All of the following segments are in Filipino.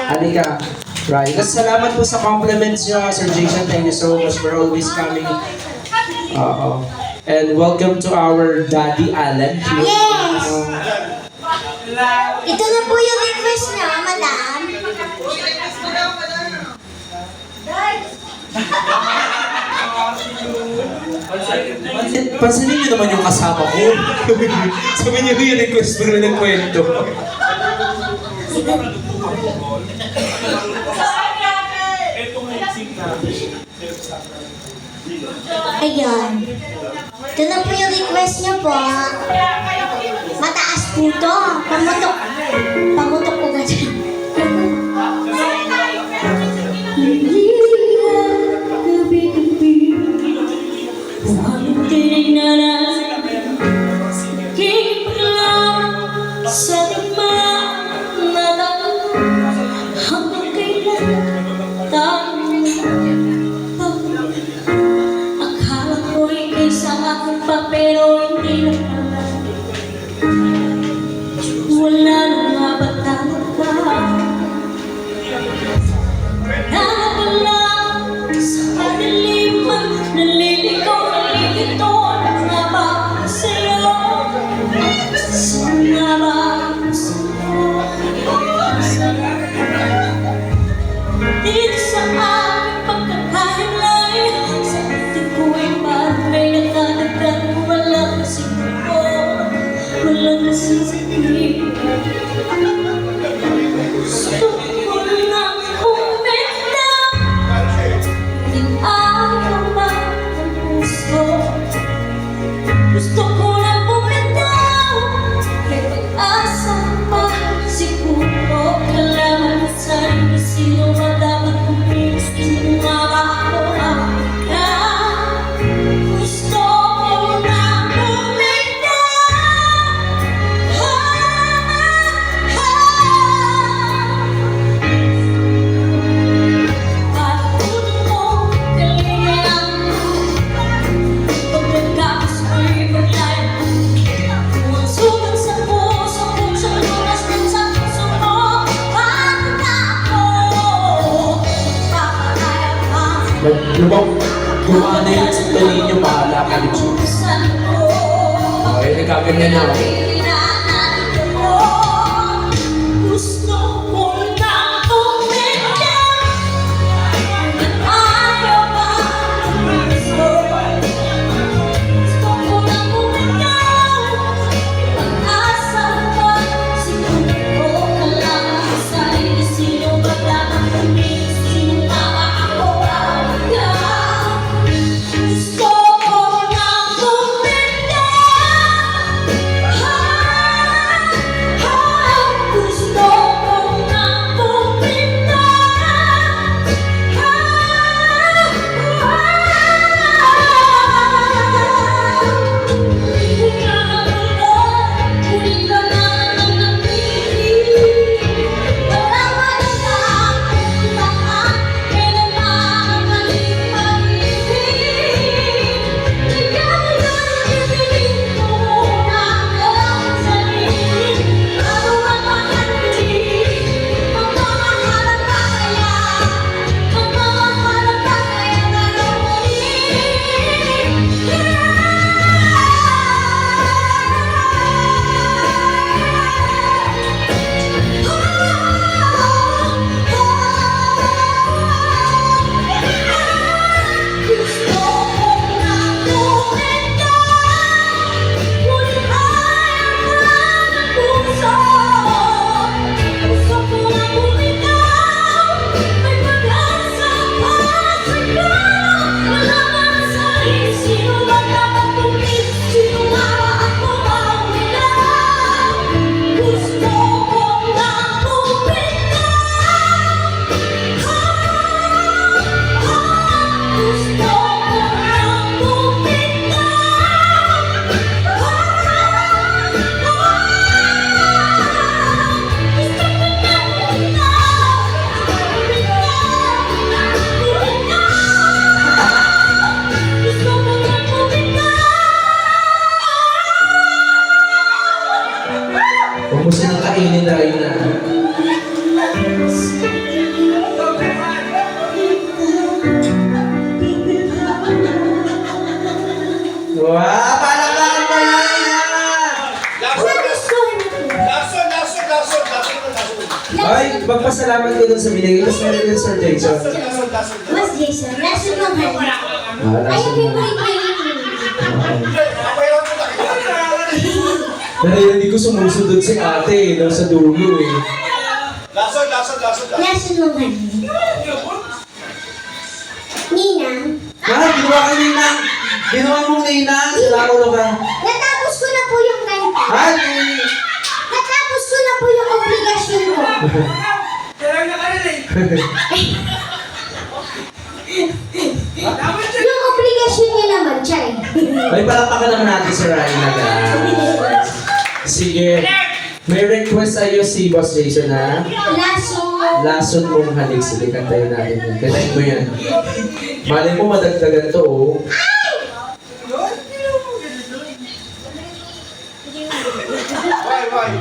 Halika. Right. Salamat po sa compliments niyo, Sir Jason. Thank you so much for always coming. And welcome to our Daddy Alan here. Yes! Ito na po yung request niya, madam. Pansinin niyo naman yung kasama ko. Sabi niyo yung request mo na kwento. Ayan. Ito na po yung request niyo po. Mataas po ito. Pamutok. Pamutok po ka dyan. Pero hindi naman wala nang mapatawag ka. Nakawala sa kadiliman, naliligaw, nalilito. Ano nga ba sa'yo? Ano nga ba sa'yo? Dito sa aming pagkakahinlay, sa ating kuwa'y parang may nakadagdag. Walang nasisipin. Gusto ko lang umitaw. Ayaw ba ang puso? Gusto ko lang umitaw. May pag-asa pa siguro. Kailangan na sa'yo sino ba dapat kumilos? Sino nga ba ako? Gusto ko lang Gumaan na yung tuloy niyo bahala ka dito. Okay, nagkaganyan na ako. Gusto ko lang bumitaw. Ay, magpasalamat ko dun sa binigay. Tapos meron din Sir Jason. Mas Jason, nasa mga hali. Ah, Ay, nasa yung mo. favorite Narinig ko sumusunod si ate nung sa dulo eh. Lasod. Nasa mga hali. Ninang, Ginawa ka ninang! Ginawa mong ninang! Sila ka. natapos ko na po yung kanta. Ay! Natapos ko na po yung obligasyon ko. Yung obligasyon niya naman, Chay. Ay, palakpakan naman natin si Ryan agad. Sige. May request sa'yo si Boss Jason na Laso. lason mong halik. Sige, kantayin natin yan. Kantayin mo yan. Malay mo madagdagan to, oh. Why?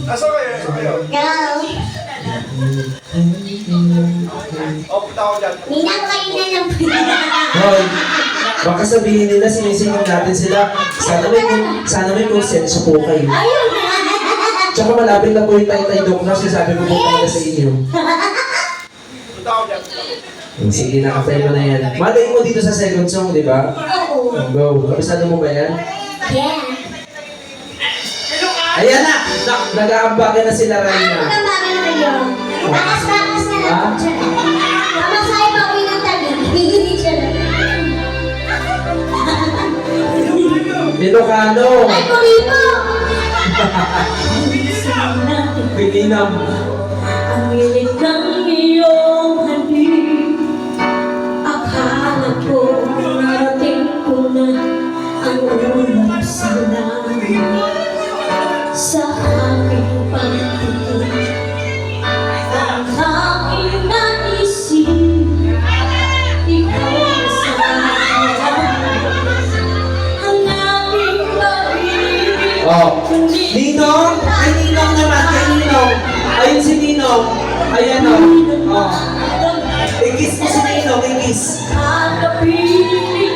Asa kayo? Go. Oh, punta ako dyan. Ninang kayo na lang po. Hoy, baka sabihin nila sinisingin natin sila. Sana may konsensya po kayo. Ayun. Tsaka malapit na po yung Taytay Dok na sabi ko po talaga sa inyo. Punta ako dyan. Sige, nakatay mo na yan. Malay mo dito sa second song, di ba? Oo. Go. Kabisado mo ba yan? Yeah. Ayan na! Nag-aambagan na sila Ryan na. Tama na kayo. Takas-takas na lang po dyan. Mamasahe pa uwi ng tabi. Ilocano! Ay, Corino! Pininam. Ang ilig ng iyong halik. Akala ko narating ko na ang unang salamin sa aking pagtitig. Ang aking naisip, ikaw na sa ang aking pag-ibig. Oh. Ninong! Ay, Ninong naman! Kay Ninong! Ayun si Ninong! Ayan o. Oh. I-kiss mo si Ninong, i-kiss.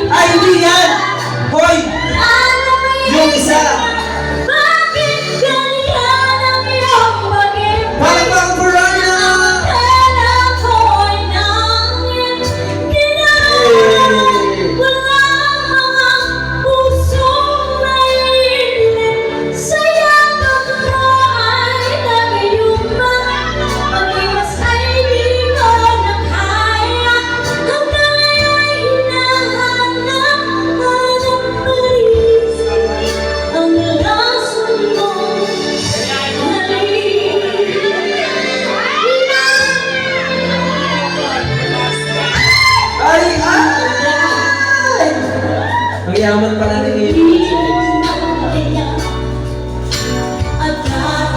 Ay, hindi yan! Hoy! Yung isa! Bakit ganyan ang iyong pag-ibig? Parang pang Corona! Kaya ako'y nangin ginagawa. Walang mga pusong naiinip. Sa yakap mo ay nag-iuman. Pag-iwas ay di ko nakaya. Hanggang ngayon'y hinahanap pa rin ang lason mong Ay! Ay! Ang yaman pala ni Ninong.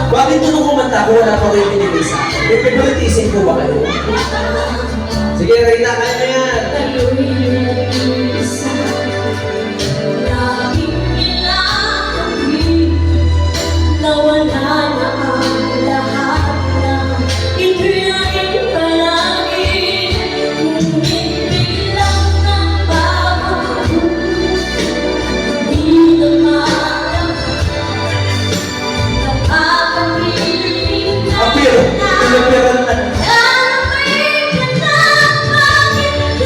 Bakit nung kumanta ko wala pa kayo binigay sa akin? May favoritism ko ba kayo? Sige, Reyna, kaya na yan! Nawala na ang lahat na itinayin palagi. Ngunit biglang nagbago, di naman nakakapiling Apir! Pinapira na. Alamay ka na bakit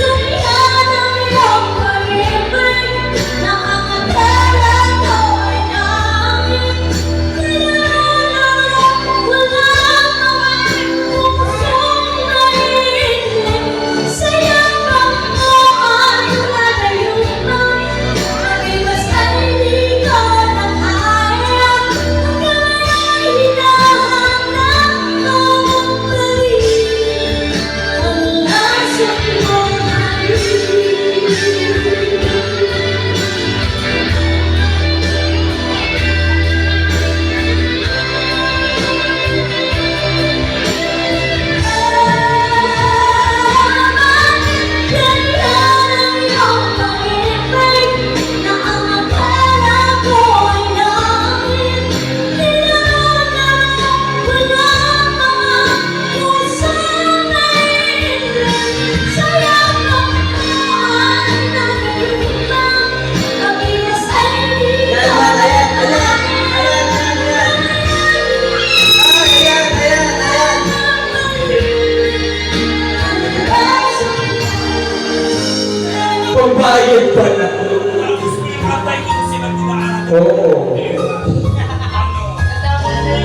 Oo.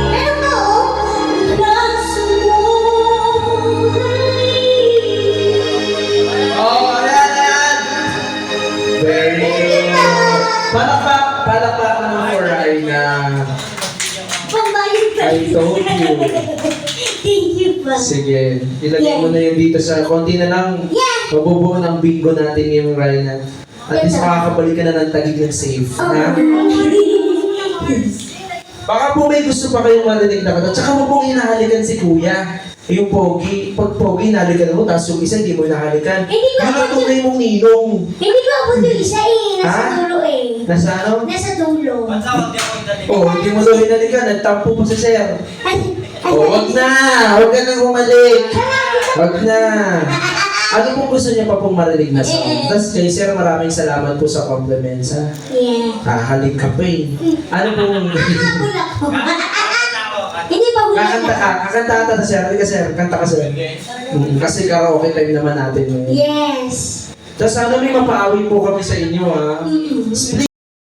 Meron ka, oh. Oh, ayan. Very good. Palakpak naman for Raina. Pambayad ka. I told you. Thank you pa. Sige, ilagay mo na yun dito sa konti na lang. Yeah. Mabubuo ng bingo natin ngayong Raina. At least makakabalik ka na ng Taguig ng safe. Ha? Baka po may gusto pa kayong marinig na kanta. Tsaka mo pong hinahalikan si Kuya. Yung pogi. Pag pogi, hinahalikan mo. Tapos yung isa, hindi mo hinahalikan. Hindi ko Yun ang ako tunay mong ninong. Hindi ko abot yung isa eh. Nasa Ha? dulo eh. Nasa ano? Nasa dulo. Oh, hindi mo daw hinalikan. Nagtampo pa si Sir. Ay, Oh, wag na! Wag ka nang bumalik! Wag na! Ano pong gusto niya pa pong marinig na song? Tapos kay Sir, maraming salamat po sa compliments, ha? Yeah. Halik ka pa eh. Ano pong... Habol ako. Hindi pa huli Kakanta ka, kakanta ata na Sir. Halika Sir, kanta ka Sir. Kasi karaoke time naman natin ngayon. Yes. Tapos sana may mapaawit po kami sa inyo, ha?